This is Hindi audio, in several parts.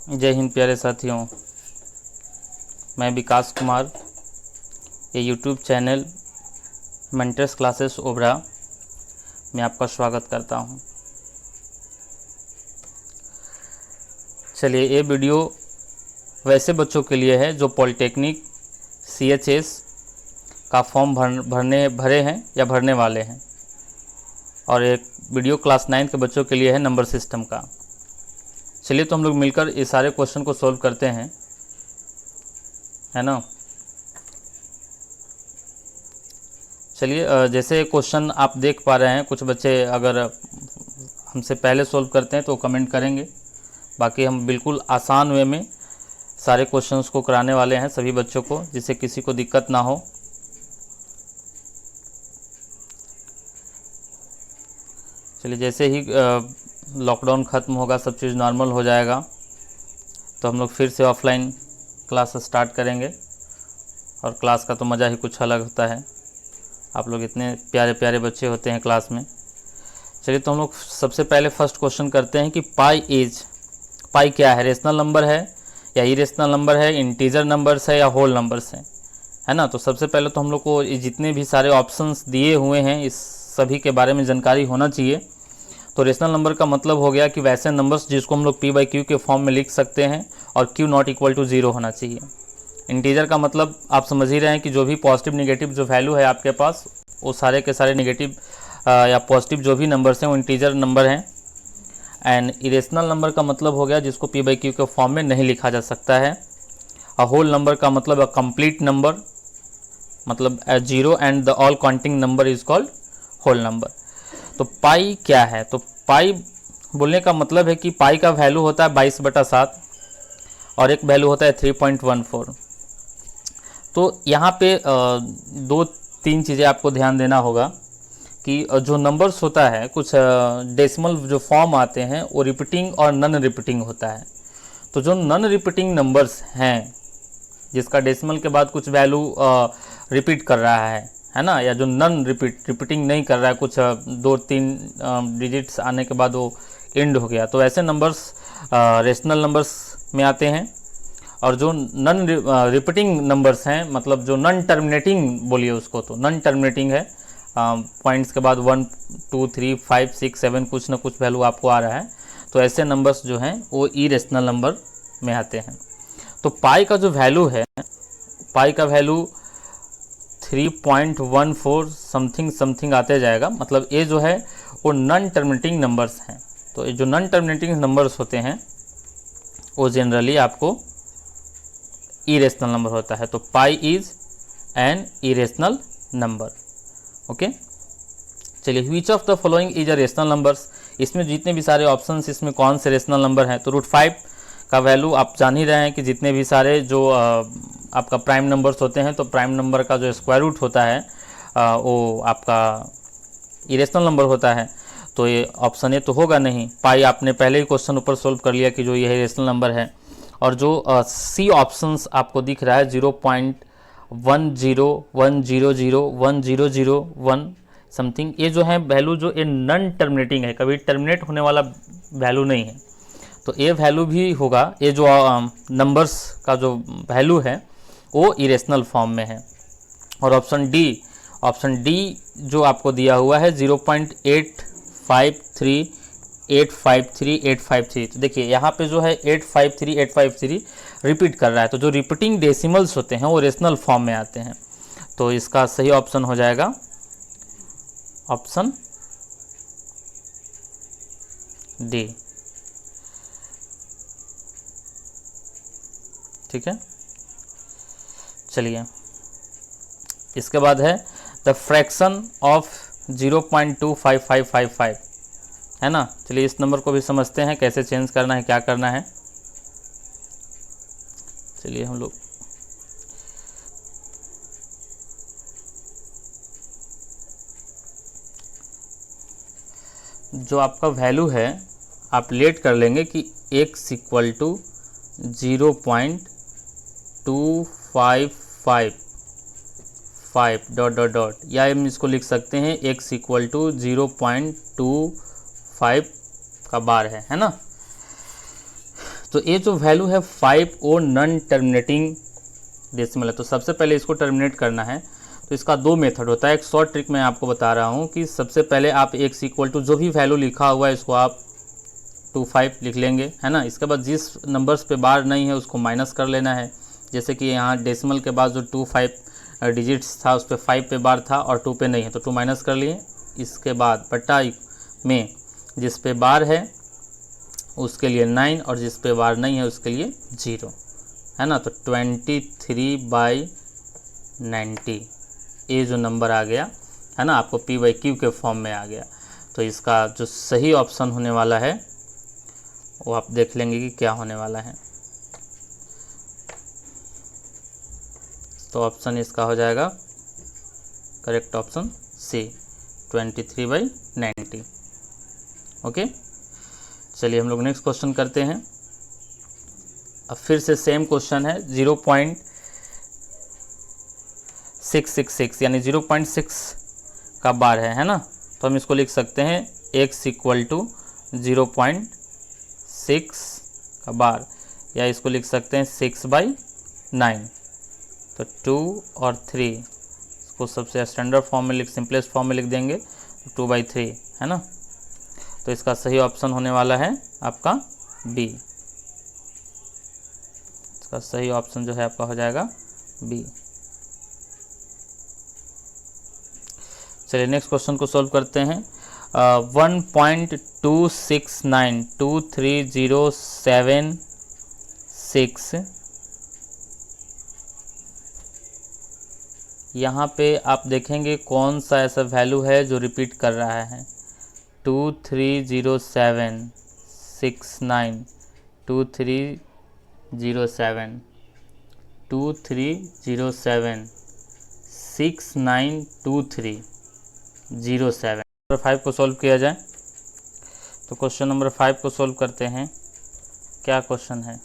जय हिंद प्यारे साथियों, मैं विकास कुमार, ये YouTube channel mentors classes Obra में आपका स्वागत करता हूं। चलिए, ये वीडियो वैसे बच्चों के लिए है जो पॉलिटेक्निक CHS का फॉर्म भरे हैं या भरने वाले हैं, और एक वीडियो क्लास 9 के बच्चों के लिए है नंबर सिस्टम का। चलिए, तो हम लोग मिलकर इस सारे क्वेश्चन को सॉल्व करते हैं, है ना। चलिए, जैसे क्वेश्चन आप देख पा रहे हैं, कुछ बच्चे अगर हमसे पहले सॉल्व करते हैं तो कमेंट करेंगे। बाकी हम बिल्कुल आसान वे में सारे क्वेश्चंस को कराने वाले हैं सभी बच्चों को, जिससे किसी को दिक्कत ना हो। चलिए, जैसे ही लॉकडाउन ख़त्म होगा, सब चीज़ नॉर्मल हो जाएगा, तो हम लोग फिर से ऑफलाइन क्लास स्टार्ट करेंगे। और क्लास का तो मज़ा ही कुछ अलग होता है। आप लोग इतने प्यारे प्यारे बच्चे होते हैं क्लास में। चलिए, तो हम लोग सबसे पहले फर्स्ट क्वेश्चन करते हैं कि पाई क्या है, रेशनल नंबर है या इरेशनल नंबर है, इंटीजर नंबर्स है या होल नंबर्स है ना। तो सबसे पहले तो हम लोग को जितने भी सारे ऑप्शंस दिए हुए हैं इस सभी के बारे में जानकारी होना चाहिए। तो रेशनल नंबर का मतलब हो गया कि वैसे नंबर्स जिसको हम लोग P/Q के फॉर्म में लिख सकते हैं और Q नॉट इक्वल टू 0 होना चाहिए। इंटीजर का मतलब आप समझ ही रहे हैं कि जो भी पॉजिटिव निगेटिव जो वैल्यू है आपके पास, वो सारे के सारे निगेटिव या पॉजिटिव जो भी नंबर्स हैं वो इंटीजर नंबर हैं। एंड इरेशनल नंबर का मतलब हो गया जिसको P/Q के फॉर्म में नहीं लिखा जा सकता है। होल नंबर का मतलब कंप्लीट नंबर, मतलब 0 and the all counting number is called whole number. तो पाई क्या है, तो पाई बोलने का मतलब है कि पाई का वैल्यू होता है 22/7 और एक वैल्यू होता है 3.14। तो यहाँ पे 2-3 चीज़ें आपको ध्यान देना होगा कि जो नंबर्स होता है, कुछ डेसिमल जो फॉर्म आते हैं वो रिपीटिंग और नॉन रिपीटिंग होता है। तो जो नॉन रिपीटिंग नंबर्स हैं, जिसका डेसिमल के बाद कुछ वैल्यू रिपीट कर रहा है ना, या जो नॉन रिपीटिंग नहीं कर रहा है, कुछ 2-3 डिजिट्स आने के बाद वो एंड हो गया, तो ऐसे नंबर्स रेशनल नंबर्स में आते हैं। और जो नॉन रिपीटिंग नंबर्स हैं, मतलब जो नॉन टर्मिनेटिंग बोलिए उसको, तो नॉन टर्मिनेटिंग है, पॉइंट्स के बाद 1 2 3 5 6 7 कुछ ना कुछ वैल्यू आपको आ रहा है, तो ऐसे नंबर्स जो हैं वो इरेशनल नंबर में आते हैं। तो पाई का जो वैल्यू है, पाई का वैल्यू 3.14 समथिंग आते जाएगा। मतलब ये जो है वो नॉन टर्मिनेटिंग नंबर्स हैं। तो ये जो नॉन टर्मिनेटिंग नंबर्स होते हैं वो जनरली आपको इरेशनल नंबर होता है। तो pi is an irrational number. Okay, चलिए, which of the following is a rational numbers. इसमें जितने भी सारे ऑप्शंस, इसमें कौन से रेशनल नंबर हैं, तो √5 का वैल्यू आप जान ही रहे हैं कि जितने भी सारे जो आपका प्राइम नंबर्स होते हैं, तो प्राइम नंबर का जो स्क्वायर रूट होता है वो आपका इरेशनल नंबर होता है। तो ये ऑप्शन ए तो होगा नहीं। पाई आपने पहले ही क्वेश्चन ऊपर सोल्व कर लिया कि जो ये इरेशनल नंबर है। और जो सी ऑप्शंस आपको दिख रहा है 0.101001 समथिंग, ये जो है वैल्यू जो ये नॉन टर्मिनेटिंग है, कभी टर्मिनेट होने वाला वैल्यू नहीं है। तो ये वैल्यू भी होगा, ये जो नंबर्स का जो वैल्यू है वो इरेशनल फॉर्म में है। और ऑप्शन डी जो आपको दिया हुआ है 0.853853 तो देखिए यहाँ पे जो है 853 रिपीट कर रहा है। तो जो रिपीटिंग डेसिमल्स होते हैं वो रेशनल फॉर्म में आते हैं। तो इसका सही ऑप्शन हो जाएगा ऑप्शन डी। ठीक है, चलिए, इसके बाद है द फ्रैक्शन ऑफ 0.25555, है ना। चलिए, इस नंबर को भी समझते हैं कैसे चेंज करना है, क्या करना है। चलिए, हम लोग जो आपका वैल्यू है आप लेट कर लेंगे कि x इक्वल टू 0.2555 डॉट, या हम इसको लिख सकते हैं x इक्वल टू 0.25 का बार है ना। तो ये जो वैल्यू है 5 और नॉन टर्मिनेटिंग डेसिमल है, तो सबसे पहले इसको टर्मिनेट करना है। तो इसका दो मेथड होता है। एक शॉर्ट ट्रिक मैं आपको बता रहा हूँ कि सबसे पहले आप x इक्वल टू जो भी वैल्यू लिखा हुआ है इसको आप 25 लिख लेंगे, है ना। इसके बाद जिस नंबर्स पे बार नहीं है उसको माइनस कर लेना है। जैसे कि यहाँ डेसिमल के बाद जो 25 डिजिट्स था उस पर 5 पे बार था और 2 पे नहीं है, तो 2 माइनस कर लिए। इसके बाद बट्टा में जिस पे बार है उसके लिए 9 और जिस पे बार नहीं है उसके लिए 0, है ना। तो 23/90 ये जो नंबर आ गया, है ना, आपको p/q के फॉर्म में आ गया। तो इसका जो सही ऑप्शन होने वाला है वो आप देख लेंगे कि क्या होने वाला है। तो ऑप्शन इसका हो जाएगा करेक्ट ऑप्शन सी, 23/90। ओके, चलिए हम लोग नेक्स्ट क्वेश्चन करते हैं। अब फिर से सेम क्वेश्चन है, 0.666 यानी 0.6 का बार है ना। तो हम इसको लिख सकते हैं x इक्वल टू 0.6 का बार, या इसको लिख सकते हैं 6/9। तो 2 और 3 इसको सबसे स्टैंडर्ड फॉर्म में सिंपलेस्ट फॉर्म में लिख देंगे, 2/3, है ना। तो इसका सही ऑप्शन होने वाला है आपका बी। इसका सही ऑप्शन जो है आपका हो जाएगा बी। चलिए नेक्स्ट क्वेश्चन को सॉल्व करते हैं। 1.26923076, यहाँ पे आप देखेंगे कौन सा ऐसा वैल्यू है जो रिपीट कर रहा है। 230769 2307 2307 692307। नंबर 5 को सॉल्व किया जाए। तो क्वेश्चन नंबर 5 को सॉल्व करते हैं। क्या क्वेश्चन है?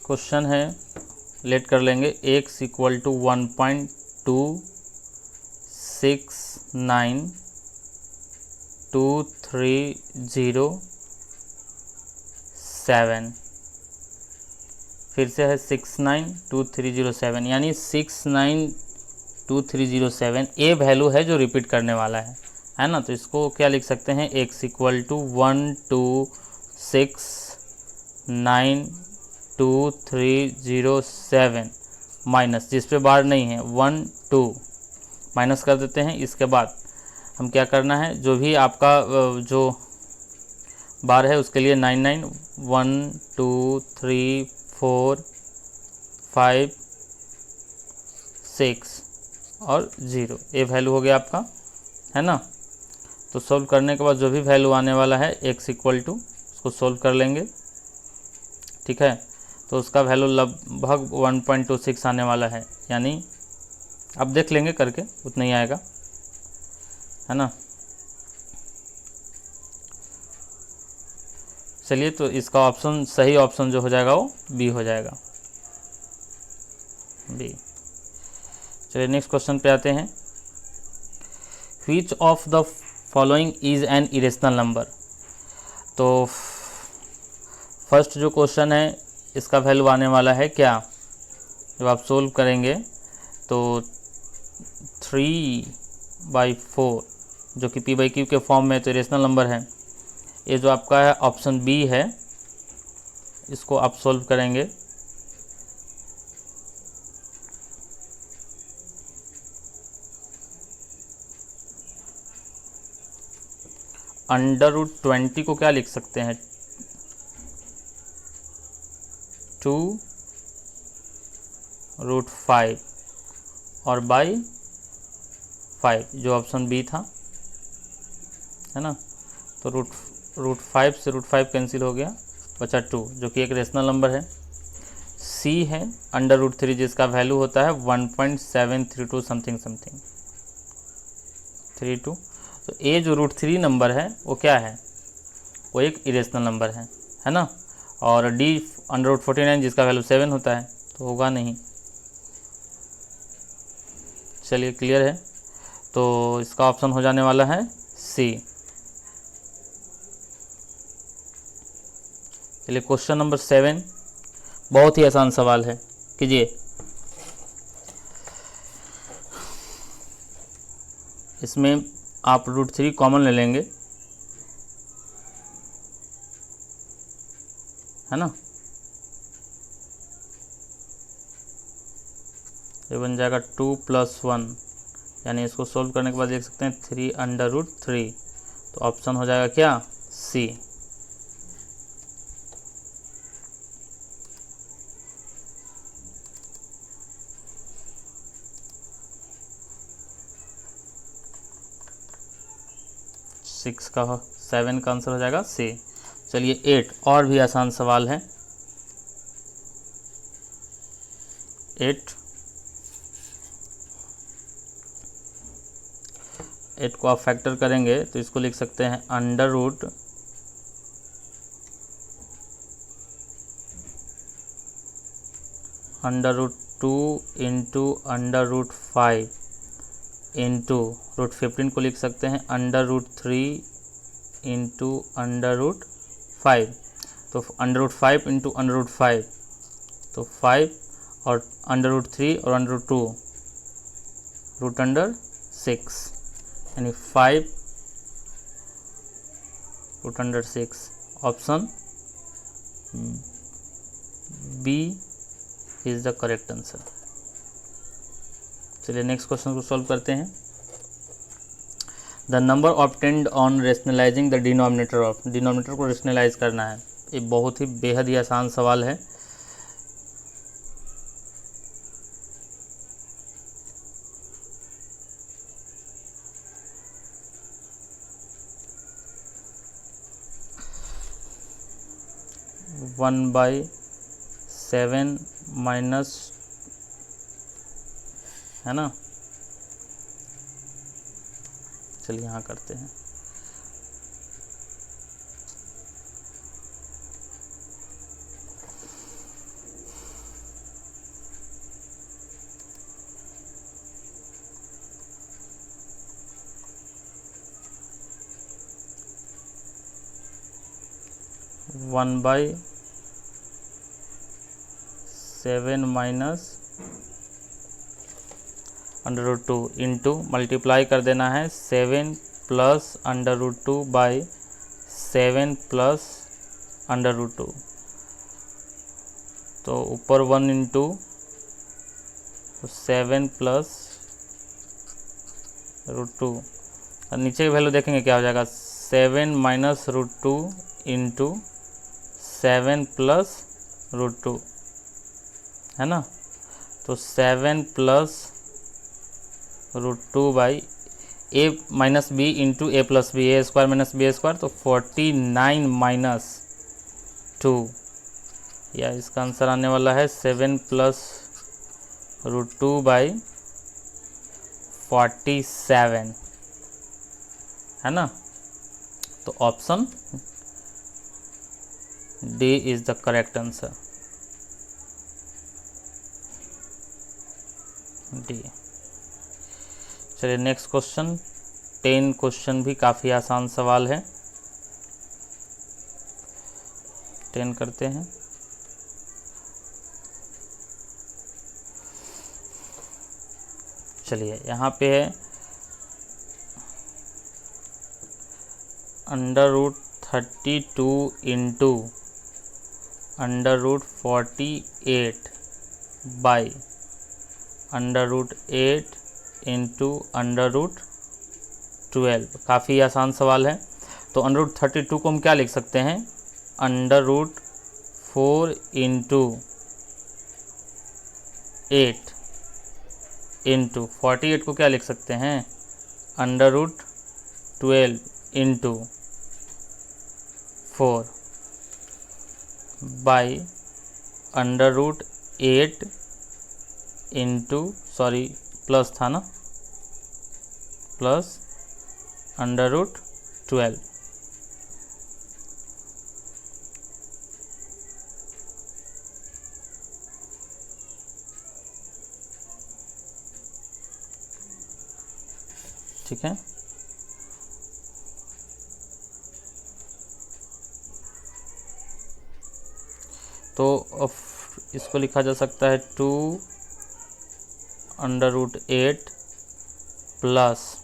क्वेश्चन है, लेट कर लेंगे, x इक्वल टू 1.26923007, फिर से है 692307, यानी 692307 ये वैल्यू है जो रिपीट करने वाला है ना। तो इसको क्या लिख सकते हैं, x इक्वल टू 126922307 माइनस, जिस पे बार नहीं है 1 2 माइनस कर देते हैं। इसके बाद हम क्या करना है, जो भी आपका जो बार है उसके लिए 99 1 2 3 4 5 6 और 0 ये वैल्यू हो गया आपका, है ना। तो सोल्व करने के बाद जो भी वैल्यू आने वाला है x इक्वल टू, उसको सोल्व कर लेंगे, ठीक है। तो उसका वैल्यू लगभग 1.26 आने वाला है, यानी अब देख लेंगे करके, उतना ही आएगा, है ना। चलिए, तो इसका ऑप्शन सही ऑप्शन जो हो जाएगा वो बी हो जाएगा, बी। चलिए नेक्स्ट क्वेश्चन पे आते हैं। Which of the following is an irrational number. तो फर्स्ट जो क्वेश्चन है इसका वैल्यू आने वाला है क्या, जब आप सोल्व करेंगे तो 3/4 जो कि p/q के फॉर्म में तो इरेशनल नंबर है। ये जो आपका है ऑप्शन बी है, इसको आप सोल्व करेंगे √20 को क्या लिख सकते हैं, 2√5 और बाई 5 जो ऑप्शन बी था, है ना। तो √5 से √5 कैंसिल हो गया, बचा 2 जो कि एक रेशनल नंबर है। सी है √3 जिसका वैल्यू होता है 1.732 समथिंग 32। तो ये जो √3 नंबर है वो क्या है, वो एक इरेशनल नंबर है ना। और डी √49 जिसका वैल्यू 7 होता है, तो होगा नहीं। चलिए क्लियर है, तो इसका ऑप्शन हो जाने वाला है सी। चलिए क्वेश्चन नंबर 7, बहुत ही आसान सवाल है, कीजिए। इसमें आप √3 कॉमन ले लेंगे, है ना। ये बन जाएगा 2 + 1, यानी इसको सोल्व करने के बाद देख सकते हैं 3√3, तो ऑप्शन हो जाएगा क्या, सी। सिक्स का 7 का आंसर हो जाएगा सी। चलिए 8, और भी आसान सवाल है। 8 को आप फैक्टर करेंगे तो इसको लिख सकते हैं √2 इंटू √5 इंटू √15 को लिख सकते हैं √3 इंटू √5, तो √5 इंटू √5 तो 5, और √3 और √2 √6, यानी 5 √6, option B is the correct answer. चलिए नेक्स्ट क्वेश्चन को सॉल्व करते हैं। The number obtained on rationalising the denominator of, denominator को रेशनलाइज करना है। ये बहुत ही बेहद ही आसान सवाल है। वन बाई 7 माइनस, है ना। चलिए यहाँ करते हैं। One by 7 minus √2 into multiply कर देना है 7 प्लस √2 बाई 7 प्लस √2, तो ऊपर 1 इंटू 7 प्लस √2, और नीचे की वैल्यू देखेंगे क्या हो जाएगा, 7 माइनस √2 इंटू 7 प्लस √2, है ना। तो 7 plus √2 by a minus B into a plus B, A square minus B square, तो 49 माइनस 2, या इसका आंसर आने वाला है 7 प्लस √2 बाई 47, है ना। तो option D is the correct answer, D. चलिए नेक्स्ट क्वेश्चन 10 क्वेश्चन भी काफ़ी आसान सवाल है, 10 करते हैं। चलिए यहाँ पे है √32 इंटू √48 बाई √8 इंटू √12, काफ़ी आसान सवाल है। तो √32 को हम क्या लिख सकते हैं, √4 इंटू 8 इंटू 48 को क्या लिख सकते हैं, √12 into 4 by √8 into, sorry plus था ना, प्लस √12, ठीक है। तो इसको लिखा जा सकता है 2√8 प्लस,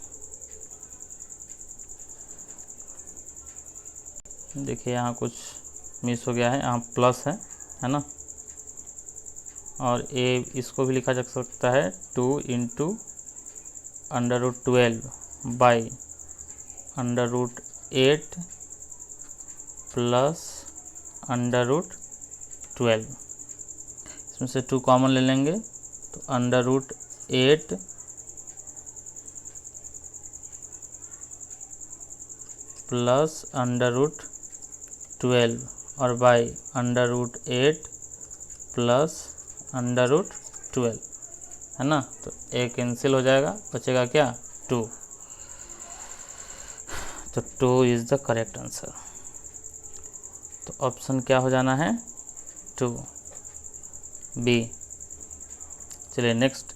देखिए यहाँ कुछ मिस हो गया है, यहाँ प्लस है ना, और इसको भी लिखा जा सकता है 2 × √12 बाई √8 प्लस √12। इसमें से 2 कॉमन ले लेंगे तो √8 प्लस √12 और बाई √8 प्लस √12, है ना। तो एक कैंसिल हो जाएगा, बचेगा क्या 2। तो 2 इज़ द करेक्ट आंसर। तो ऑप्शन क्या हो जाना है 2 बी। चलिए नेक्स्ट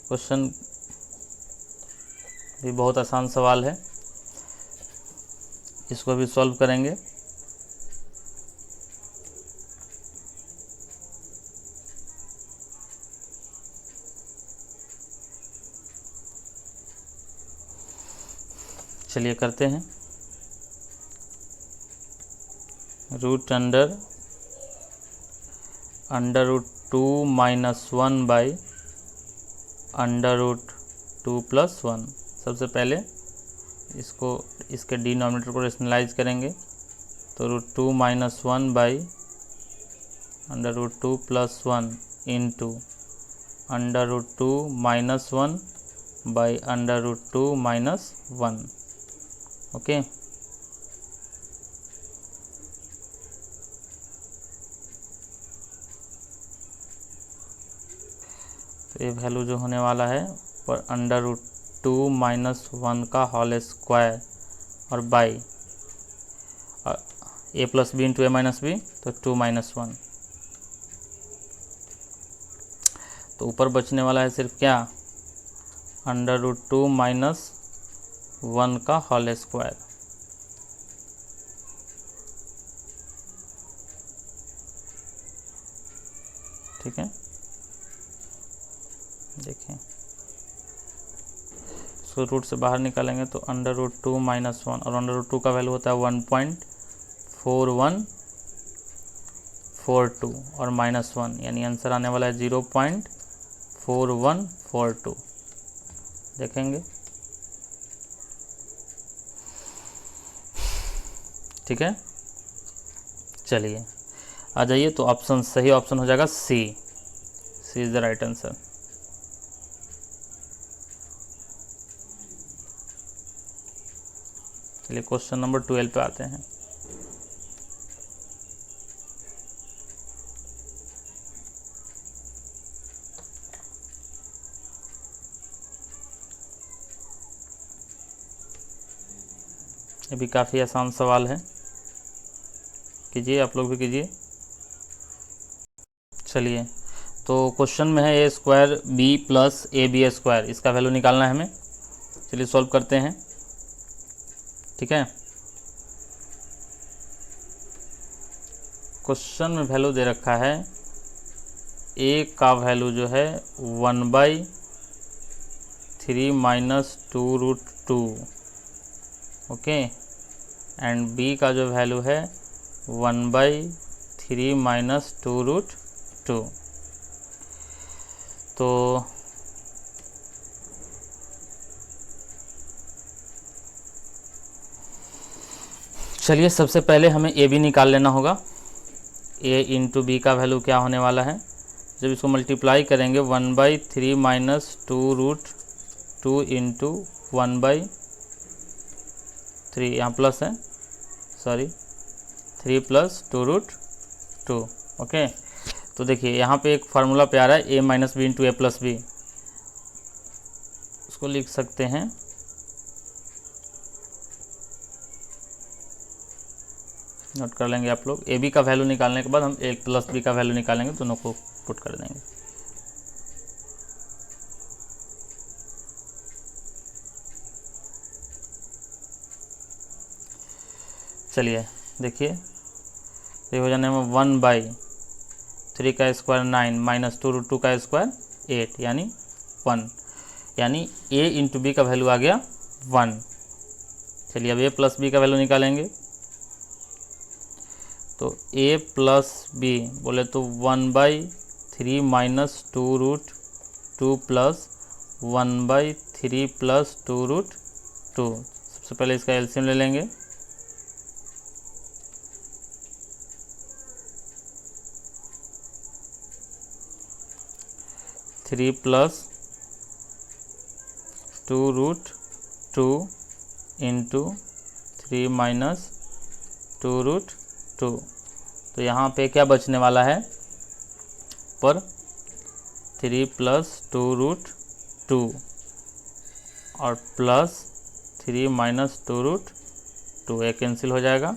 क्वेश्चन भी बहुत आसान सवाल है, इसको भी सॉल्व करेंगे। चलिए करते हैं। √2 -1 बाई √2 + 1। सबसे पहले इसके डिनोमिनेटर को रेशनलाइज करेंगे, तो √2 - 1 बाई √2 + 1 इंटू √2 - 1 बाई √2 - 1। ओके, तो ये वैल्यू जो होने वाला है पर √2 - 1 का होल स्क्वायर और by a + b × a - b, तो 2 - 1। तो ऊपर बचने वाला है सिर्फ क्या √2 - 1 का होल स्क्वायर। ठीक है, देखें इसको रूट से बाहर निकालेंगे तो √2 - 1 और √2 का वैल्यू होता है 1.4142 और -1, यानी आंसर आने वाला है 0.4142। देखेंगे, ठीक है। चलिए आ जाइए, तो ऑप्शन सही ऑप्शन हो जाएगा सी इज़ द राइट आंसर। चलिए क्वेश्चन नंबर 12 पे आते हैं। ये भी काफ़ी आसान सवाल है, कीजिए आप लोग भी कीजिए। चलिए, तो क्वेश्चन में है a² b + ab², इसका वैल्यू निकालना है हमें। चलिए सॉल्व करते हैं। ठीक है, क्वेश्चन में वैल्यू दे रखा है a का वैल्यू जो है 1/3 - 2√2, ओके, एंड b का जो वैल्यू है 1/3 - 2√2। तो चलिए सबसे पहले हमें ए बी निकाल लेना होगा। a इंटू बी का वैल्यू क्या होने वाला है, जब इसको मल्टीप्लाई करेंगे 1/3 - 2√2 इंटू 1/3, यहाँ प्लस है, सॉरी 3 + 2√2। ओके, तो देखिए यहाँ पे एक फार्मूला पे आ रहा है a - b into a + b, उसको लिख सकते हैं नोट कर लेंगे आप लोग। ए बी का वैल्यू निकालने के बाद हम a + b का वैल्यू निकालेंगे, दोनों को पुट कर देंगे। चलिए देखिए, ये हो जाने में 1/3 का स्क्वायर 9 माइनस 2√2 का स्क्वायर 8 यानी 1, यानी a इंटू बी का वैल्यू आ गया 1। चलिए अब a प्लस बी का वैल्यू निकालेंगे, तो a प्लस बी बोले तो 1/3 माइनस 2√2 प्लस 1/3 प्लस 2√2। सबसे पहले इसका एलसीएम ले लेंगे, थ्री प्लस 2√2 इंटू 3 माइनस 2√2। तो यहाँ पे क्या बचने वाला है पर 3 प्लस 2√2 और प्लस 3 माइनस 2√2, ये कैंसिल हो जाएगा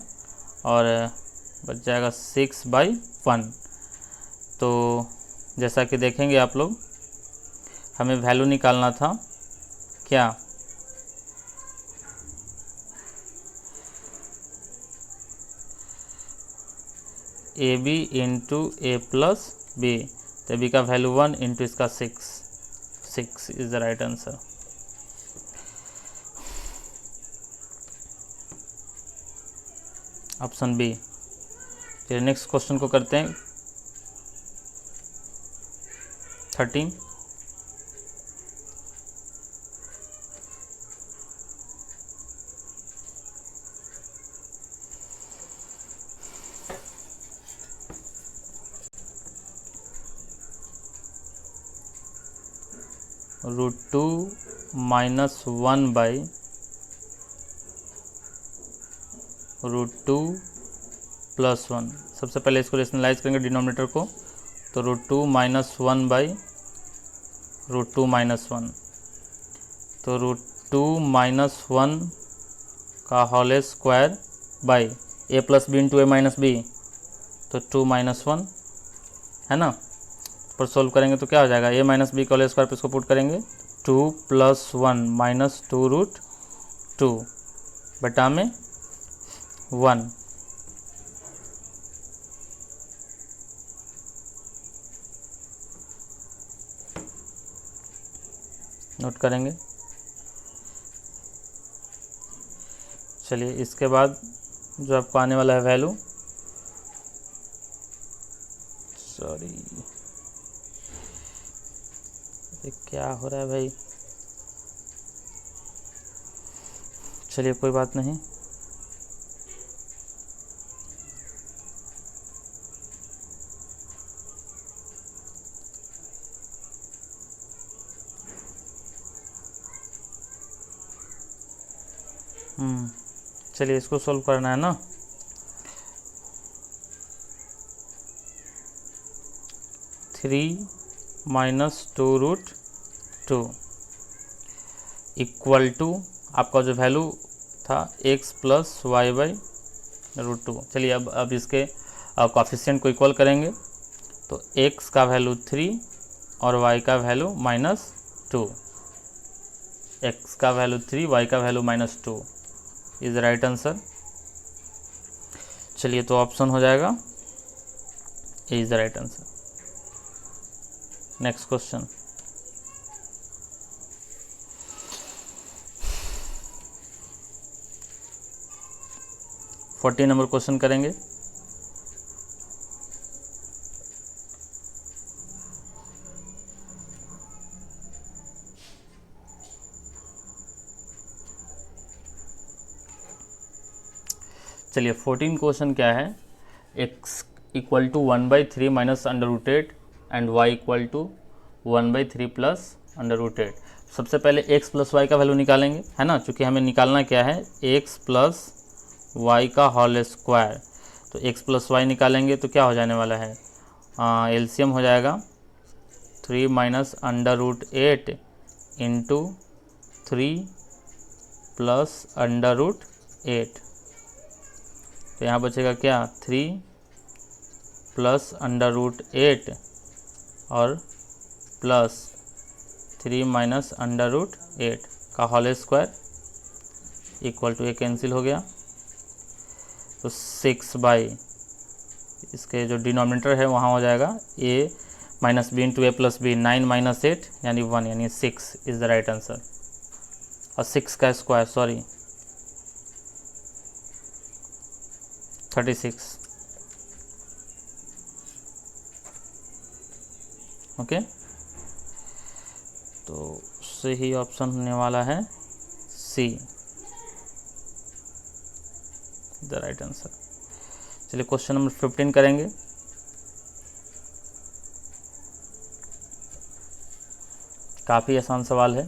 और बच जाएगा 6/1। तो जैसा कि देखेंगे आप लोग, हमें वैल्यू निकालना था क्या, A B into A plus B, तो बी का वैल्यू 1 इंटू इसका 6 is the right answer. Option B. चलिए नेक्स्ट क्वेश्चन को करते हैं 13। √2 माइनस 1/√2 प्लस 1। सबसे पहले इसको रेशनलाइज करेंगे डिनोमिनेटर को, तो √2 माइनस 1/√2 माइनस 1, तो √2 माइनस 1 का whole square by A plus B into A minus B, तो 2 माइनस 1 है ना। पर सोल्व करेंगे तो क्या हो जाएगा, ए माइनस बी का होल स्क्वायर पे इसको पुट करेंगे, 2 प्लस 1 माइनस 2√2 बटा में 1। नोट करेंगे। चलिए इसके बाद जो आपको आने वाला है वैल्यू, सॉरी ये क्या हो रहा है भाई, चलिए कोई बात नहीं। चलिए इसको सॉल्व करना है ना। थ्री माइनस 2√2 इक्वल टू आपका जो वैल्यू था x प्लस y/√2। चलिए अब इसके कोएफिशिएंट को इक्वल करेंगे, तो x का वैल्यू 3 और y का वैल्यू -2, x का वैल्यू 3 y का वैल्यू -2 इज राइट आंसर। चलिए तो ऑप्शन हो जाएगा A is the right answer. Next question, forty number question करेंगे। चलिए 14 क्वेश्चन क्या है, x equal to 1/3 minus √8 and y equal to 1/3 plus √8। सबसे पहले x प्लस वाई का वैल्यू निकालेंगे, है ना, क्योंकि हमें निकालना क्या है, x प्लस वाई का होल स्क्वायर। तो x प्लस वाई निकालेंगे तो क्या हो जाने वाला है, एलसीएम हो जाएगा 3 माइनस √8 इंटू 3 प्लस √8। तो यहाँ बचेगा क्या, 3 प्लस √8 और प्लस 3 माइनस √8 का होल स्क्वायर इक्वल टू, ये कैंसिल हो गया। तो 6 बाई इसके जो डिनोमिनेटर है वहाँ हो जाएगा a minus B into A plus B, 9 minus 8 यानी 1 यानी 6 इज़ द राइट आंसर। और 6 का स्क्वायर सॉरी 36। ओके, तो सही ऑप्शन होने वाला है सी द राइट आंसर। चलिए क्वेश्चन नंबर 15 करेंगे। काफ़ी आसान सवाल है।